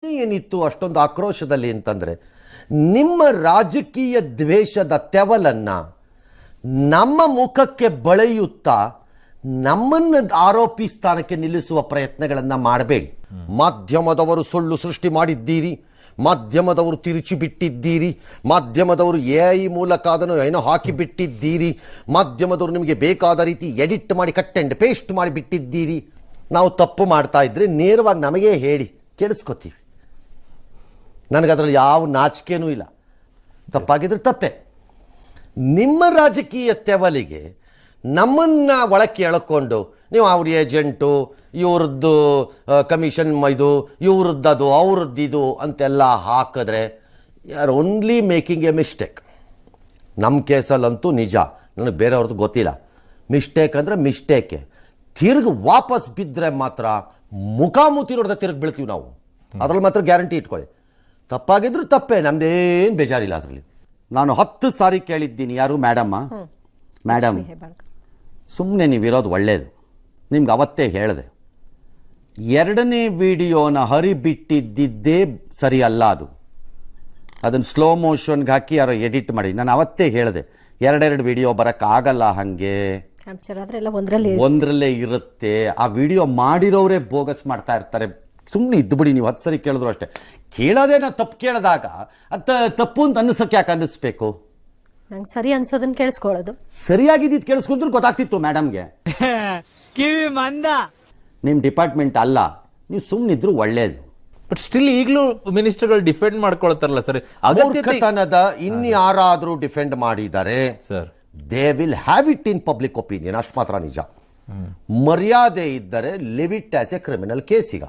ಏನಿತ್ತು ಅಷ್ಟೊಂದು ಆಕ್ರೋಶದಲ್ಲಿ ಅಂತಂದ್ರೆ ನಿಮ್ಮ ರಾಜಕೀಯ ದ್ವೇಷದ ತೆವಲನ್ನ ನಮ್ಮ ಮುಖಕ್ಕೆ ಬಳೆಯುತ್ತಾ ನಮ್ಮನ್ನ ಆರೋಪಿ ಸ್ಥಾನಕ್ಕೆ ನಿಲ್ಲಿಸುವ ಪ್ರಯತ್ನಗಳನ್ನು ಮಾಡಬೇಡಿ. ಮಾಧ್ಯಮದವರು ಸುಳ್ಳು ಸೃಷ್ಟಿ ಮಾಡಿದ್ದೀರಿ, ಮಾಧ್ಯಮದವರು ತಿರುಚಿ ಬಿಟ್ಟಿದ್ದೀರಿ, ಮಾಧ್ಯಮದವರು AI ಮೂಲಕ ಅದನ್ನು ಏನೋ ಹಾಕಿ ಬಿಟ್ಟಿದ್ದೀರಿ, ಮಾಧ್ಯಮದವರು ನಿಮಗೆ ಬೇಕಾದ ರೀತಿ ಎಡಿಟ್ ಮಾಡಿ ಕಟ್ ಅಂಡ್ ಪೇಸ್ಟ್ ಮಾಡಿ ಬಿಟ್ಟಿದ್ದೀರಿ. ನಾವು ತಪ್ಪು ಮಾಡ್ತಾ ಇದ್ರೆ ನೇರವಾಗಿ ನಮಗೆ ಹೇಳಿ, ಕೇಳಿಸ್ಕೊತೀವಿ. ನನಗದ್ರಲ್ಲಿ ಯಾವ ನಾಚಿಕೆನೂ ಇಲ್ಲ. ತಪ್ಪಾಗಿದ್ರೆ ತಪ್ಪೆ. ನಿಮ್ಮ ರಾಜಕೀಯ ತೆವಲಿಗೆ ನಮ್ಮನ್ನ ಒಳಕ್ಕೆ ಎಳ್ಕೊಂಡು ನೀವು ಅವ್ರ ಏಜೆಂಟು, ಇವ್ರದ್ದು ಕಮಿಷನ್ ಇದು, ಇವ್ರದ್ದದು, ಅವ್ರದ್ದಿದು ಅಂತೆಲ್ಲ ಹಾಕಿದ್ರೆ are only making A mistake. ನಮ್ಮ ಕೇಸಲ್ಲಂತೂ ನಿಜ, ನನಗೆ ಬೇರೆಯವ್ರದ್ದು ಗೊತ್ತಿಲ್ಲ. ಮಿಸ್ಟೇಕ್ ಅಂದರೆ ಮಿಸ್ಟೇಕೆ. ತಿರ್ಗಿ ವಾಪಸ್ ಬಿದ್ದರೆ ಮಾತ್ರ ಮುಖಾಮುಖಿ ನೋಡಿದ್ರೆ ತಿರ್ಗಿ ಬೀಳ್ತೀವಿ ನಾವು. ಅದ್ರಲ್ಲಿ ಮಾತ್ರ ಗ್ಯಾರಂಟಿ ಇಟ್ಕೊಳ್ಳಿ. ತಪ್ಪಾಗಿದ್ರು ತಪ್ಪೇ, ನಮ್ದೇನು ಬೇಜಾರಿಲ್ಲ ಅದರಲ್ಲಿ. ನಾನು 10 ಸಾರಿ ಕೇಳಿದ್ದೀನಿ, ಯಾರು ಮೇಡಮ್ ಸುಮ್ಮನೆ ನೀವಿರೋದು ಒಳ್ಳೆಯದು. ನಿಮ್ಗೆ ಅವತ್ತೇ ಹೇಳಿದೆ, 2ನೇ ವಿಡಿಯೋನ ಹರಿಬಿಟ್ಟಿದ್ದೇ ಸರಿ ಅಲ್ಲ. ಅದನ್ನು ಸ್ಲೋ ಮೋಷನ್ಗೆ ಹಾಕಿ ಯಾರೋ ಎಡಿಟ್ ಮಾಡಿ. ನಾನು ಅವತ್ತೇ ಹೇಳಿದೆ, 2 ವಿಡಿಯೋ ಬರೋಕ್ಕಾಗಲ್ಲ, ಹಾಗೆ ಒಂದರಲ್ಲೇ ಇರುತ್ತೆ. ಆ ವಿಡಿಯೋ ಮಾಡಿರೋರೇ ಬೋಗಸ್ ಮಾಡ್ತಾ ಇರ್ತಾರೆ. ಸುಮ್ಮನೆ ಇದ್ದು ಬಿಡಿ. ನೀವು 10 ಸರಿ ಕೇಳಿದ್ರು ಅಷ್ಟೇ. ಕೇಳೋದೇ ನಾವು ತಪ್ಪು ಕೇಳಿದಾಗ ಅದು ತಪ್ಪು ಅಂತ ಅನ್ನಿಸೋಕೆ ಯಾಕೆ ಅನ್ನಿಸ್ಬೇಕು? ನಂಗೆ ಸರಿ ಅನ್ಸೋದನ್ನ ಕೇಳಿಸ್ಕೊಳ್ಳೋದು. ಸರಿಯಾಗಿದ್ದು ಕೇಳಿಸ್ಕೊಂಡ್ರು ಗೊತ್ತಾಗ್ತಿತ್ತು ಮೇಡಮ್ಗೆ. ಕಿವಿ ಮಂದ. ನಿಮ್ಮ ಡಿಪಾರ್ಟ್ಮೆಂಟ್ ಅಲ್ಲ, ನೀವು ಸುಮ್ಮನಿದ್ರು ಒಳ್ಳೇದು. ಬಟ್ ಸ್ಟಿಲ್ ಈಗಲೂ ಮಿನಿಸ್ಟರ್ಗಳು ಡಿಫೆಂಡ್ ಮಾಡ್ಕೊಳ್ತಾರಲ್ಲ ಸರ್. ಮೂರ್ಖತನದ ಇನ್ಯಾರಾದ್ರೂ ಡಿಫೆಂಡ್ ಮಾಡಿದ್ದಾರೆ sir, they will have it in public opinion. ಅಷ್ಟು ಮಾತ್ರ ನಿಜ. ಮರ್ಯಾದೆ ಇದ್ದರೆ leave it as a criminal case. ಈಗ